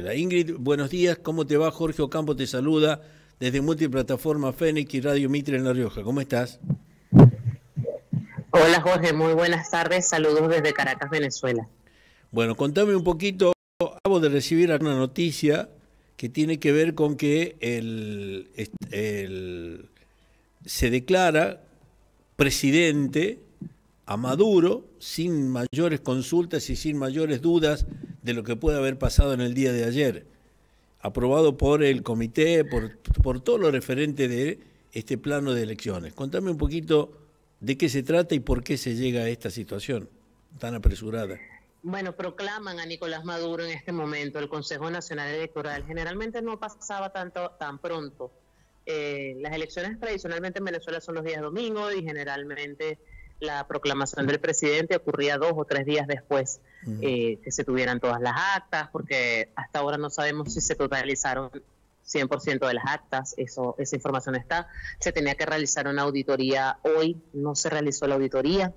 Venezuela. Ingrid, buenos días, ¿cómo te va? Jorge Ocampo te saluda desde Multiplataforma Fénix y Radio Mitre en La Rioja. ¿Cómo estás? Hola Jorge, muy buenas tardes, saludos desde Caracas, Venezuela. Bueno, contame un poquito, acabo de recibir una noticia que tiene que ver con que se declara presidente a Maduro sin mayores consultas y sin mayores dudas de lo que puede haber pasado en el día de ayer, aprobado por el comité, por todo lo referente de este plano de elecciones. Contame un poquito de qué se trata y por qué se llega a esta situación tan apresurada. Bueno, proclaman a Nicolás Maduro en este momento el Consejo Nacional Electoral. Generalmente no pasaba tan pronto. Las elecciones tradicionalmente en Venezuela son los días domingos y generalmente la proclamación del presidente ocurría 2 o 3 días después que se tuvieran todas las actas, porque hasta ahora no sabemos si se totalizaron 100% de las actas, esa información está. Se tenía que realizar una auditoría hoy, no se realizó la auditoría.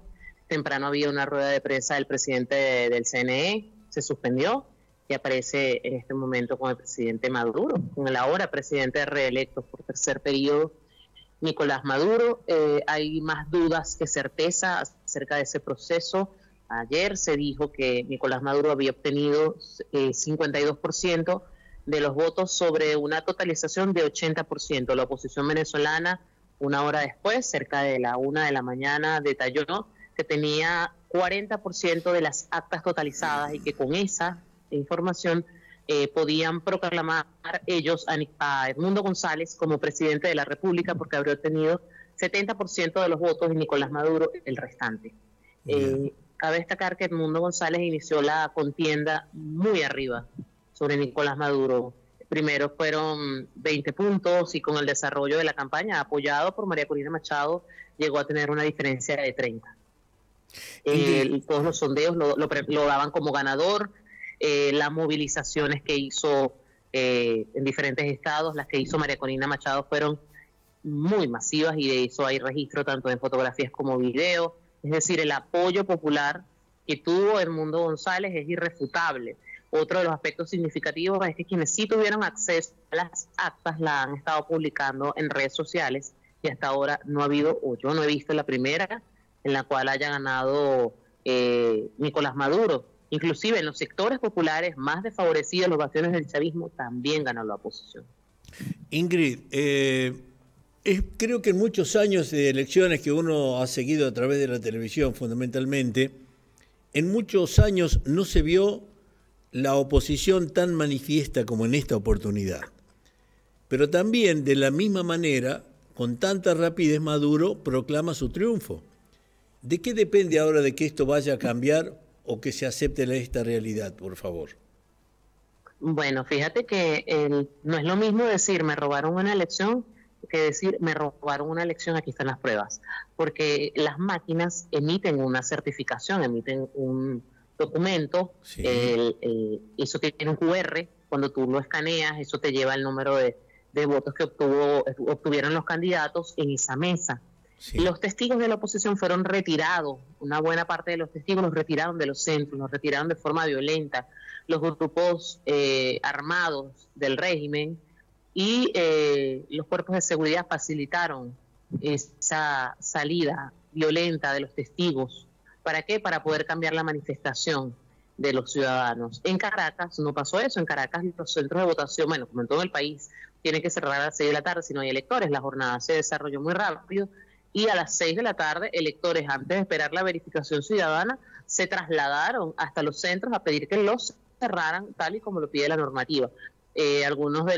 Temprano había una rueda de prensa del presidente del CNE, se suspendió y aparece en este momento con el presidente Maduro, con el ahora presidente reelecto por tercer periodo, Nicolás Maduro. Hay más dudas que certeza acerca de ese proceso. Ayer se dijo que Nicolás Maduro había obtenido 52% de los votos sobre una totalización de 80%. La oposición venezolana, una hora después, cerca de la 1 de la mañana, detalló que tenía 40% de las actas totalizadas y que con esa información podían proclamar ellos a Edmundo González como presidente de la República porque habría obtenido 70% de los votos y Nicolás Maduro el restante. Cabe destacar que Edmundo González inició la contienda muy arriba sobre Nicolás Maduro. Primero fueron 20 puntos y con el desarrollo de la campaña, apoyado por María Corina Machado, llegó a tener una diferencia de 30. Todos los sondeos lo daban como ganador. Las movilizaciones que hizo en diferentes estados, las que hizo María Corina Machado, fueron muy masivas y de eso hay registro tanto en fotografías como video. Es decir, el apoyo popular que tuvo Edmundo González es irrefutable. Otro de los aspectos significativos es que quienes sí tuvieron acceso a las actas la han estado publicando en redes sociales y hasta ahora no ha habido, o yo no he visto la primera en la cual haya ganado Nicolás Maduro. Inclusive en los sectores populares más desfavorecidos, los bastiones del chavismo, también ganó la oposición. Ingrid, creo que en muchos años de elecciones que uno ha seguido a través de la televisión fundamentalmente, en muchos años no se vio la oposición tan manifiesta como en esta oportunidad. Pero también de la misma manera, con tanta rapidez, Maduro proclama su triunfo. ¿De qué depende ahora de que esto vaya a cambiar o que se acepte esta realidad, por favor? Bueno, fíjate que no es lo mismo decir me robaron una elección que decir me robaron una elección, aquí están las pruebas. Porque las máquinas emiten una certificación, emiten un documento, sí. Eso tiene un QR, cuando tú lo escaneas, eso te lleva el número de votos que obtuvieron los candidatos en esa mesa. Sí. Los testigos de la oposición fueron retirados, una buena parte de los testigos los retiraron de los centros, los retiraron de forma violenta, los grupos armados del régimen y los cuerpos de seguridad facilitaron esa salida violenta de los testigos. ¿Para qué? Para poder cambiar la manifestación de los ciudadanos. En Caracas no pasó eso. En Caracas los centros de votación, bueno, como en todo el país, tienen que cerrar a las 6 de la tarde si no hay electores. La jornada se desarrolló muy rápido y a las 6 de la tarde, electores, antes de esperar la verificación ciudadana, se trasladaron hasta los centros a pedir que los cerraran tal y como lo pide la normativa. Algunos de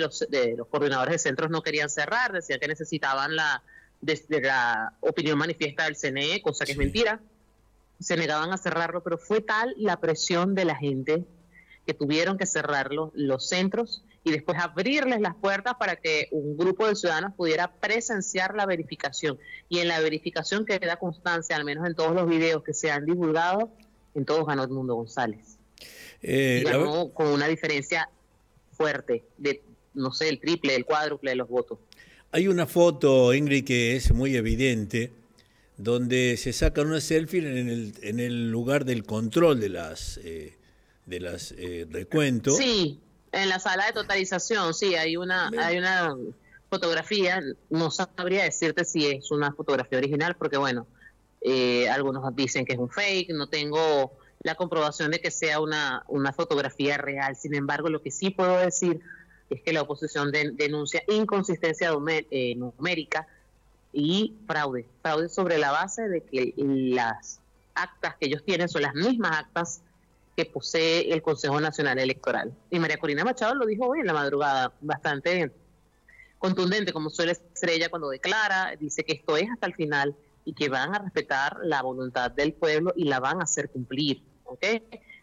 los coordinadores de centros no querían cerrar, decían que necesitaban la opinión manifiesta del CNE, cosa que es mentira. Se negaban a cerrarlo, pero fue tal la presión de la gente que tuvieron que cerrarlo los centros y después abrirles las puertas para que un grupo de ciudadanos pudiera presenciar la verificación. Y en la verificación queda constancia, al menos en todos los videos que se han divulgado, en todos ganó Edmundo González. Y ganó con una diferencia fuerte, de, no sé, el triple, el cuádruple de los votos. Hay una foto, Ingrid, que es muy evidente, donde se sacan una selfie en el lugar del control de las recuentos. Sí. En la sala de totalización, sí, hay una fotografía, no sabría decirte si es una fotografía original, porque bueno, algunos dicen que es un fake, no tengo la comprobación de que sea una fotografía real. Sin embargo, lo que sí puedo decir es que la oposición denuncia inconsistencia numérica y fraude sobre la base de que las actas que ellos tienen son las mismas actas que posee el Consejo Nacional Electoral. Y María Corina Machado lo dijo hoy en la madrugada, bastante contundente, como suele ser ella cuando declara, dice que esto es hasta el final y que van a respetar la voluntad del pueblo y la van a hacer cumplir, ¿ok?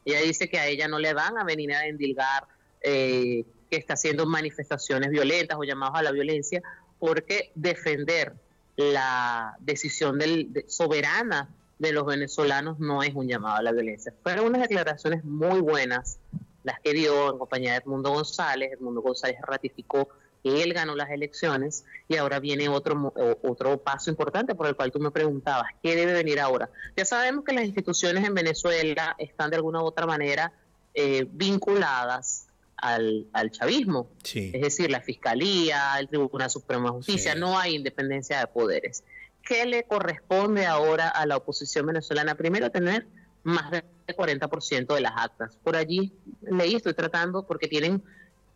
Ella dice que a ella no le van a venir a endilgar que está haciendo manifestaciones violentas o llamados a la violencia, porque defender la decisión soberana de los venezolanos no es un llamado a la violencia. Fueron unas declaraciones muy buenas las que dio en compañía de Edmundo González. Edmundo González ratificó que él ganó las elecciones y ahora viene otro paso importante por el cual tú me preguntabas, ¿qué debe venir ahora? Ya sabemos que las instituciones en Venezuela están de alguna u otra manera vinculadas al chavismo, sí. Es decir, la Fiscalía, el Tribunal Supremo de Justicia, sí. No hay independencia de poderes. ¿Qué le corresponde ahora a la oposición venezolana? Primero, tener más del 40% de las actas. Por allí leí, estoy tratando, porque tienen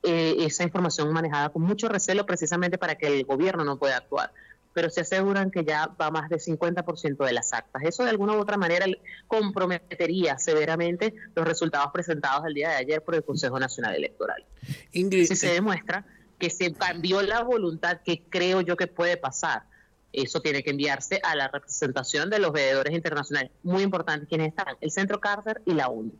esa información manejada con mucho recelo precisamente para que el gobierno no pueda actuar. Pero se aseguran que ya va más del 50% de las actas. Eso de alguna u otra manera comprometería severamente los resultados presentados el día de ayer por el Consejo Nacional Electoral. Ingrid, si se demuestra que se cambió la voluntad, que creo yo que puede pasar, eso tiene que enviarse a la representación de los veedores internacionales. Muy importante, ¿quiénes están? El Centro Carter y la ONU.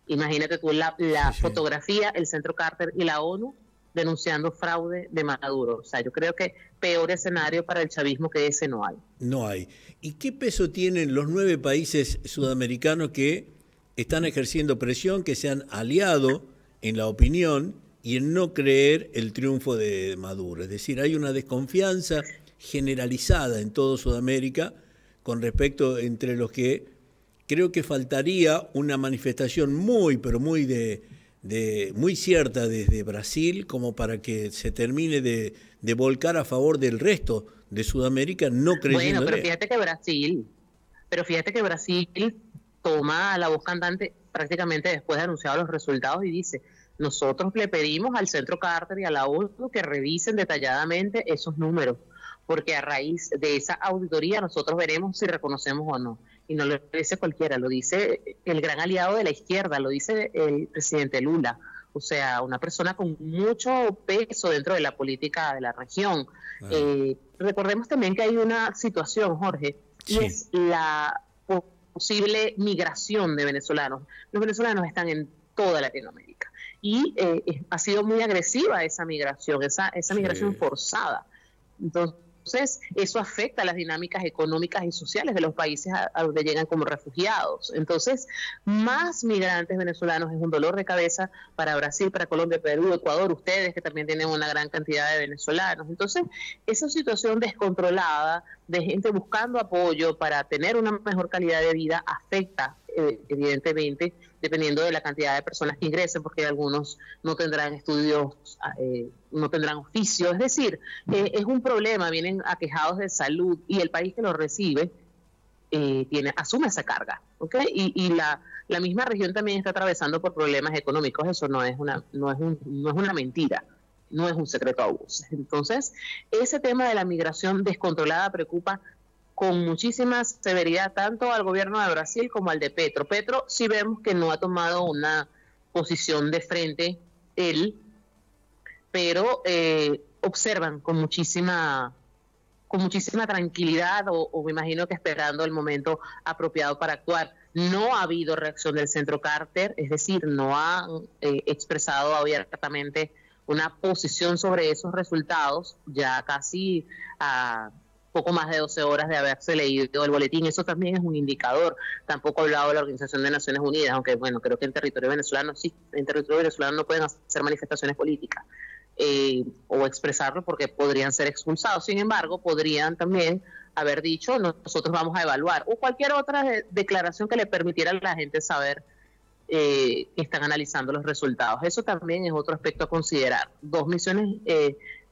Imagínate tú la sí. Fotografía, el Centro Carter y la ONU denunciando fraude de Maduro. O sea, yo creo que peor escenario para el chavismo que ese no hay. No hay. ¿Y qué peso tienen los 9 países sudamericanos que están ejerciendo presión, que se han aliado en la opinión y en no creer el triunfo de Maduro? Es decir, hay una desconfianza generalizada en todo Sudamérica con respecto entre los que creo que faltaría una manifestación muy, pero muy muy cierta desde Brasil como para que se termine de volcar a favor del resto de Sudamérica no creyendo. Bueno, pero fíjate que Brasil toma la voz cantante prácticamente después de anunciados los resultados y dice: nosotros le pedimos al Centro Carter y a la ONU que revisen detalladamente esos números, porque a raíz de esa auditoría nosotros veremos si reconocemos o no. Y no lo dice cualquiera, lo dice el gran aliado de la izquierda, lo dice el presidente Lula, o sea, una persona con mucho peso dentro de la política de la región. Recordemos también que hay una situación, Jorge, y sí. Es la posible migración de venezolanos. Los venezolanos están en toda Latinoamérica y ha sido muy agresiva esa migración, esa migración forzada. Entonces, eso afecta a las dinámicas económicas y sociales de los países a donde llegan como refugiados. Entonces, más migrantes venezolanos es un dolor de cabeza para Brasil, para Colombia, Perú, Ecuador, ustedes que también tienen una gran cantidad de venezolanos. Entonces, esa situación descontrolada de gente buscando apoyo para tener una mejor calidad de vida afecta, evidentemente, dependiendo de la cantidad de personas que ingresen, porque algunos no tendrán estudios, no tendrán oficio. Es decir, es un problema, vienen aquejados de salud y el país que los recibe asume esa carga, ¿ok? Y la misma región también está atravesando por problemas económicos. Eso no es una mentira, no es un secreto a voces. Entonces, ese tema de la migración descontrolada preocupa con muchísima severidad tanto al gobierno de Brasil como al de Petro. Petro sí vemos que no ha tomado una posición de frente él, pero observan con muchísima tranquilidad o me imagino que esperando el momento apropiado para actuar. No ha habido reacción del Centro Carter, es decir, no han expresado abiertamente una posición sobre esos resultados, ya casi a poco más de 12 horas de haberse leído el boletín. Eso también es un indicador. Tampoco ha hablado de la Organización de Naciones Unidas, aunque bueno, creo que en territorio venezolano sí, en territorio venezolano no pueden hacer manifestaciones políticas o expresarlo porque podrían ser expulsados. Sin embargo, podrían también haber dicho: nosotros vamos a evaluar, o cualquier otra declaración que le permitiera a la gente saber que están analizando los resultados. Eso también es otro aspecto a considerar. Dos misiones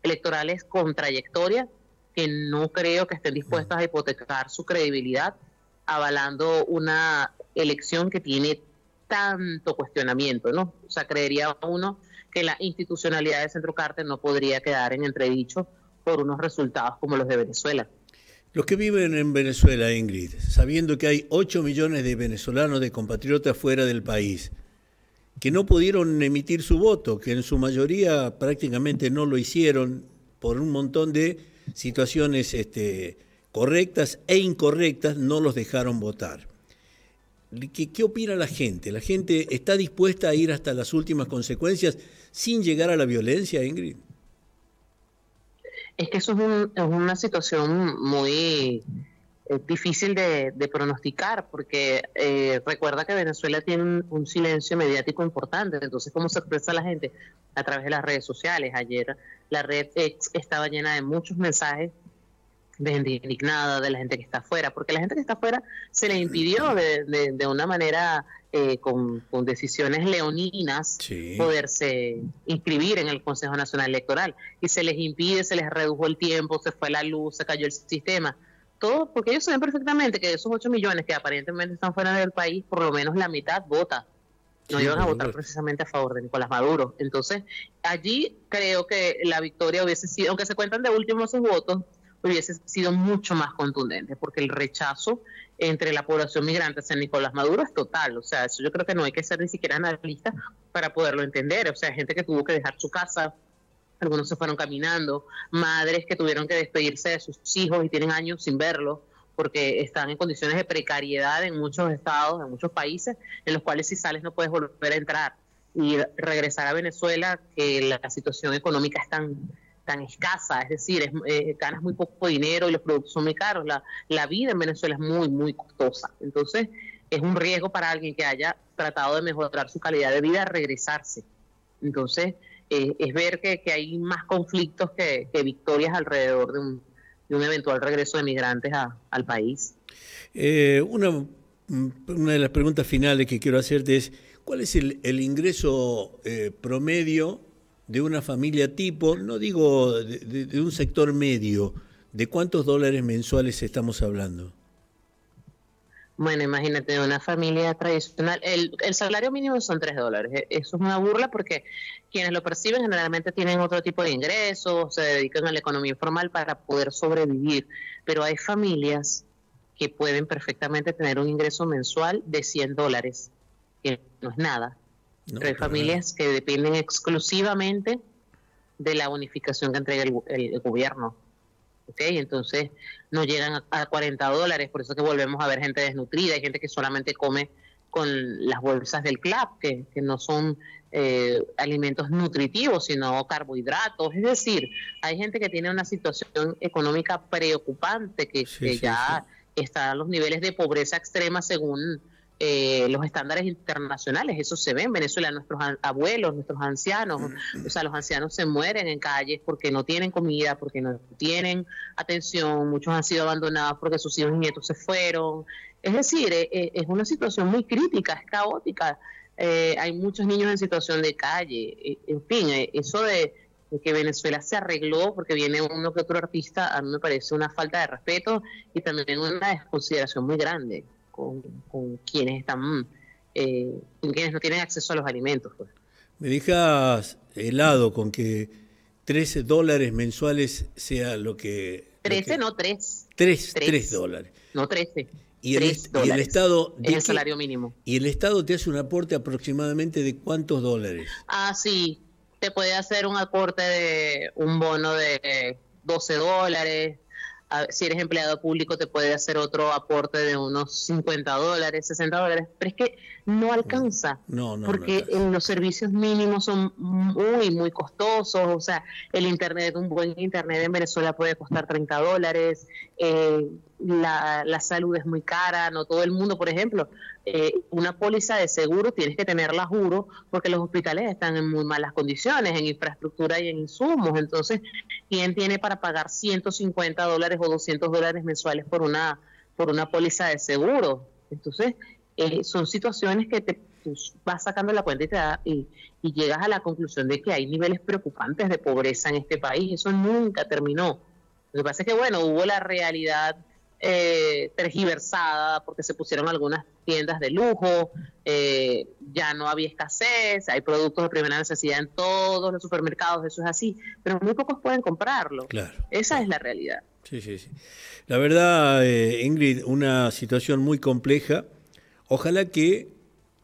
electorales con trayectoria que no creo que estén dispuestas a hipotecar su credibilidad avalando una elección que tiene tanto cuestionamiento, ¿no? O sea, creería uno que la institucionalidad de Centro Carter no podría quedar en entredicho por unos resultados como los de Venezuela. Los que viven en Venezuela, Ingrid, sabiendo que hay 8 millones de venezolanos, de compatriotas fuera del país, que no pudieron emitir su voto, que en su mayoría prácticamente no lo hicieron por un montón de situaciones correctas e incorrectas, no los dejaron votar. ¿Qué opina la gente? ¿La gente está dispuesta a ir hasta las últimas consecuencias sin llegar a la violencia, Ingrid? Es que eso es una situación muy difícil de pronosticar, porque recuerda que Venezuela tiene un silencio mediático importante. Entonces, ¿cómo se expresa la gente? A través de las redes sociales. Ayer la red estaba llena de muchos mensajes de gente indignada, de la gente que está afuera, porque la gente que está afuera se les impidió de una manera con decisiones leoninas poderse inscribir en el Consejo Nacional Electoral, y se les impide, se les redujo el tiempo, se fue la luz, se cayó el sistema, todo porque ellos saben perfectamente que de esos 8 millones que aparentemente están fuera del país, por lo menos la mitad vota. No iban a votar precisamente a favor de Nicolás Maduro. Entonces, allí creo que la victoria hubiese sido, aunque se cuentan de últimos sus votos, hubiese sido mucho más contundente, porque el rechazo entre la población migrante hacia Nicolás Maduro es total. O sea, eso yo creo que no hay que ser ni siquiera analista para poderlo entender. O sea, hay gente que tuvo que dejar su casa, algunos se fueron caminando, madres que tuvieron que despedirse de sus hijos y tienen años sin verlos, porque están en condiciones de precariedad en muchos estados, en muchos países, en los cuales si sales no puedes volver a entrar. Y regresar a Venezuela, que la situación económica es tan escasa, es decir, ganas muy poco dinero y los productos son muy caros, la vida en Venezuela es muy, muy costosa. Entonces, es un riesgo para alguien que haya tratado de mejorar su calidad de vida regresarse. Entonces, es ver que hay más conflictos que victorias alrededor de un eventual regreso de migrantes al país. Una de las preguntas finales que quiero hacerte es, ¿cuál es el ingreso promedio de una familia tipo, no digo de un sector medio, de cuántos dólares mensuales estamos hablando? Bueno, imagínate, de una familia tradicional, el salario mínimo son $3. Eso es una burla porque quienes lo perciben generalmente tienen otro tipo de ingresos, se dedican a la economía informal para poder sobrevivir, pero hay familias que pueden perfectamente tener un ingreso mensual de $100, que no es nada. Pero hay familias que dependen exclusivamente de la bonificación que entrega el gobierno. ¿Okay? Entonces no llegan a $40, por eso que volvemos a ver gente desnutrida, hay gente que solamente come con las bolsas del CLAP, que no son alimentos nutritivos, sino carbohidratos. Es decir, hay gente que tiene una situación económica preocupante, que ya está a los niveles de pobreza extrema según los estándares internacionales. Eso se ve en Venezuela, nuestros abuelos, nuestros ancianos, o sea, los ancianos se mueren en calles porque no tienen comida, porque no tienen atención, muchos han sido abandonados porque sus hijos y nietos se fueron. Es decir, es una situación muy crítica, es caótica. Hay muchos niños en situación de calle. En fin, eso de que Venezuela se arregló porque viene uno que otro artista, a mí me parece una falta de respeto y también una desconsideración muy grande con quienes están, con quienes no tienen acceso a los alimentos. Pues. Me dejas helado con que $13 mensuales sea lo que... 13, no 3. 3 dólares. No 13. Y el Estado... Es el salario mínimo. Y el Estado te hace un aporte aproximadamente de ¿cuántos dólares? Ah, sí. Te puede hacer un aporte de un bono de $12. Si eres empleado público te puede hacer otro aporte de unos $50, $60, pero es que no alcanza, porque los servicios mínimos son muy, muy costosos. O sea, el internet, un buen internet en Venezuela puede costar $30, la salud es muy cara, no todo el mundo, por ejemplo, una póliza de seguro tienes que tenerla, juro, porque los hospitales están en muy malas condiciones, en infraestructura y en insumos. Entonces, ¿quién tiene para pagar $150 o $200 mensuales por una póliza de seguro? Entonces, son situaciones que tú vas sacando la cuenta y llegas a la conclusión de que hay niveles preocupantes de pobreza en este país. Eso nunca terminó. Lo que pasa es que, bueno, hubo la realidad tergiversada porque se pusieron algunas tiendas de lujo, ya no había escasez, hay productos de primera necesidad en todos los supermercados, eso es así, pero muy pocos pueden comprarlo. Claro. Esa es la realidad. Sí, sí, sí. La verdad, Ingrid, una situación muy compleja. Ojalá que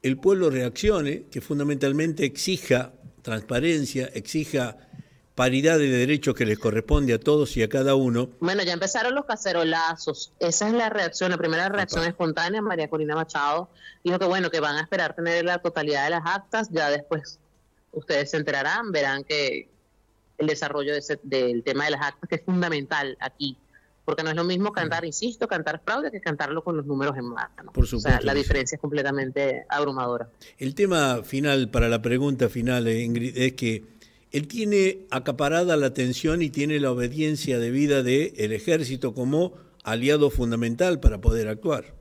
el pueblo reaccione, que fundamentalmente exija transparencia, exija paridad de derechos que les corresponde a todos y a cada uno. Bueno, ya empezaron los cacerolazos. Esa es la reacción, la primera reacción espontánea. María Corina Machado dijo que bueno, que van a esperar tener la totalidad de las actas, ya después ustedes se enterarán, verán que el desarrollo del tema de las actas, que es fundamental aquí, porque no es lo mismo cantar, insisto, cantar fraude que cantarlo con los números en mano. Por supuesto. O sea, la diferencia es completamente abrumadora. El tema final, para la pregunta final, Ingrid, es que él tiene acaparada la atención y tiene la obediencia debida del ejército como aliado fundamental para poder actuar.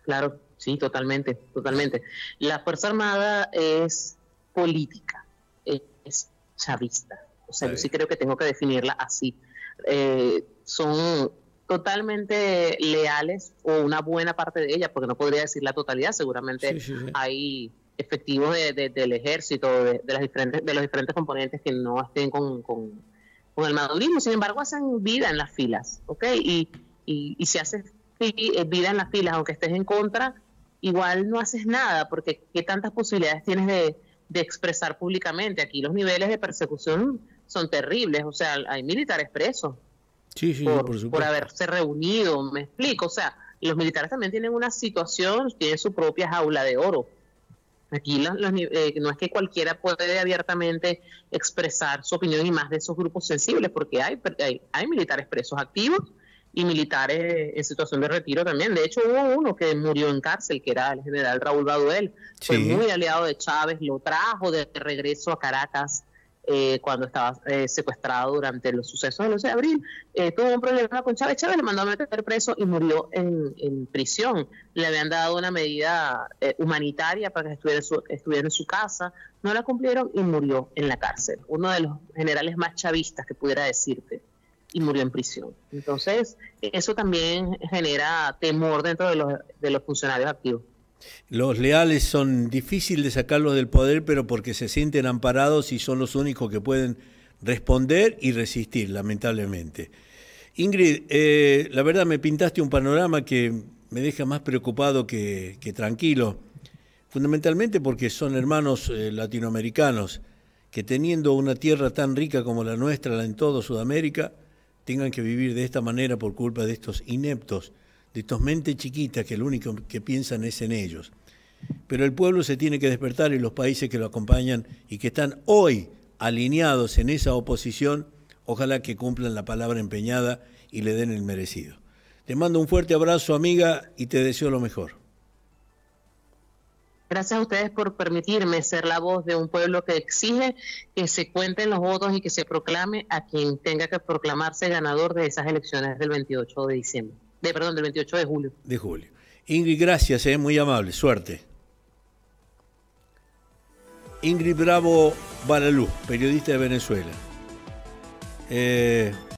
Claro, sí, totalmente, totalmente. La Fuerza Armada es política, es chavista. O sea, yo sí creo que tengo que definirla así. Son totalmente leales, o una buena parte de ella, porque no podría decir la totalidad, seguramente sí. Hay efectivos del ejército, de los diferentes componentes que no estén con el madurismo, sin embargo hacen vida en las filas, ¿ok? Y si haces vida en las filas, aunque estés en contra, igual no haces nada, porque ¿qué tantas posibilidades tienes de expresar públicamente? Aquí los niveles de persecución son terribles, o sea, hay militares presos por haberse reunido, me explico, o sea, los militares también tienen una situación, tienen su propia jaula de oro. Aquí no es que cualquiera puede abiertamente expresar su opinión, y más de esos grupos sensibles, porque hay militares presos activos y militares en situación de retiro también. De hecho, hubo uno que murió en cárcel, que era el general Raúl Baduel. Fue muy aliado de Chávez, lo trajo de regreso a Caracas cuando estaba secuestrado durante los sucesos del 11 de abril. Tuvo un problema con Chávez. Chávez le mandó a meter preso y murió en prisión. Le habían dado una medida humanitaria para que estuviera en su casa. No la cumplieron y murió en la cárcel. Uno de los generales más chavistas que pudiera decirte. Y murió en prisión. Entonces, eso también genera temor dentro de los funcionarios activos. Los leales son difíciles de sacarlos del poder, pero porque se sienten amparados y son los únicos que pueden responder y resistir, lamentablemente. Ingrid, la verdad me pintaste un panorama que me deja más preocupado que tranquilo, fundamentalmente porque son hermanos latinoamericanos que, teniendo una tierra tan rica como la nuestra en toda Sudamérica, tengan que vivir de esta manera por culpa de estos ineptos, de estos mentes chiquitas que lo único que piensan es en ellos. Pero el pueblo se tiene que despertar, y los países que lo acompañan y que están hoy alineados en esa oposición, ojalá que cumplan la palabra empeñada y le den el merecido. Te mando un fuerte abrazo, amiga, y te deseo lo mejor. Gracias a ustedes por permitirme ser la voz de un pueblo que exige que se cuenten los votos y que se proclame a quien tenga que proclamarse ganador de esas elecciones del 28 de diciembre. Del 28 de julio. De julio. Ingrid, gracias, muy amable. Suerte. Ingrid Bravo Balalú, periodista de Venezuela.